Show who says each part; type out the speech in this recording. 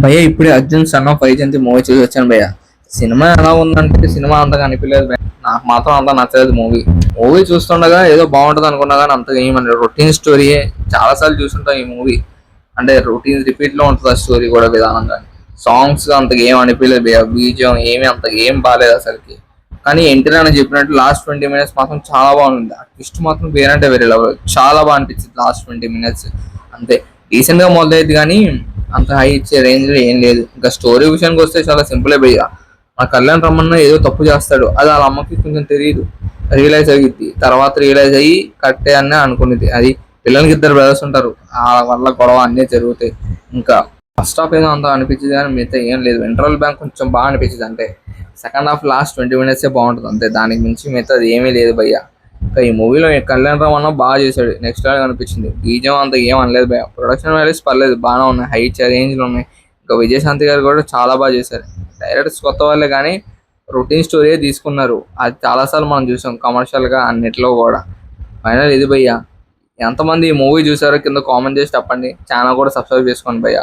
Speaker 1: భయ్య ఇప్పుడే Arjun son of Vyjayanthi movie చూసి వచ్చాను భయ్య. సినిమా ఎలా ఉందంటే సినిమా అంతగా అనిపించలేదు భయ్య. నాకు మాత్రం అంత నచ్చలేదు మూవీ. మూవీ చూస్తుండగా ఏదో బాగుంటది అనుకున్నా కానీ అంతగా ఏమని రొటీన్ స్టోరీయే. చాలా సార్లు చూస్తుంటాం ఈ మూవీ. అంటే రొటీన్ రిపీట్ లో ఉంటుంది ఆ స్టోరీ కూడా విధానంగా. సాంగ్స్ అంతగా ఏం అనిపించలేదు భయ్య. బీజియం ఏమి అంతగా ఏం బాగాలేదు అసలుకి. కానీ ఎన్టీఆర్ అని చెప్పినట్టు లాస్ట్ 20 minutes మాత్రం చాలా బాగుంది. ఆ ట్విస్ట్ మాత్రం వేరంటే వేరే లెవెల్. చాలా బాగా అనిపించింది లాస్ట్ 20 minutes. అంతే. రీసెంట్ గా మొదలైంది కానీ అంత హై ఇచ్చే రేంజ్ లో ఏం లేదు. ఇంకా స్టోరీ విషయానికి వస్తే చాలా సింపులే భయ్య. ఆ కళ్యాణ్ రమణ ఏదో తప్పు చేస్తాడు, అది వాళ్ళ అమ్మకి కొంచెం తెలియదు, రియలైజ్ అయ్యిద్ది. తర్వాత రియలైజ్ అయ్యి కట్టే అని అనుకునేది. అది పిల్లలకి 2 brothers ఉంటారు, వాళ్ళ వల్ల గొడవ అన్నీ జరుగుతాయి. ఇంకా ఫస్ట్ హాఫ్ ఏదో అంత అనిపించింది కానీ మిగతా ఏం లేదు. ఇంటర్వల్ బ్యాంక్ కొంచెం బాగా అనిపించింది. అంటే సెకండ్ హాఫ్ లాస్ట్ 20 minutes బాగుంటుంది అంతే. దానికి మించి మిగతా అది ఏమీ లేదు భయ్య. ఇంకా ఈ మూవీలో కళ్యాణ్ రామ్ అన్న బాగా చేశాడు, నెక్స్ట్ లెవెల్ అనిపించింది. బీజం అంత ఏం అనలేదు భయ్య. ప్రొడక్షన్ వాల్యూస్ పర్లేదు, బాగానే ఉన్నాయి, హై రేంజ్ లో ఉన్నాయి. ఇంకా విజయశాంతి గారు కూడా చాలా బాగా చేశారు. డైరెక్టర్స్ కొత్త వాళ్ళే కానీ రొటీన్ స్టోరీ తీసుకున్నారు. అది చాలాసార్లు మనం చూసాం కమర్షియల్ గా అన్నిట్లో కూడా. ఫైనల్ ఇది భయ్య. ఎంతమంది ఈ మూవీ చూసారో కింద కామెంట్ చేసి చెప్పండి. ఛానల్ కూడా సబ్స్క్రైబ్ చేసుకోండి భయ్య.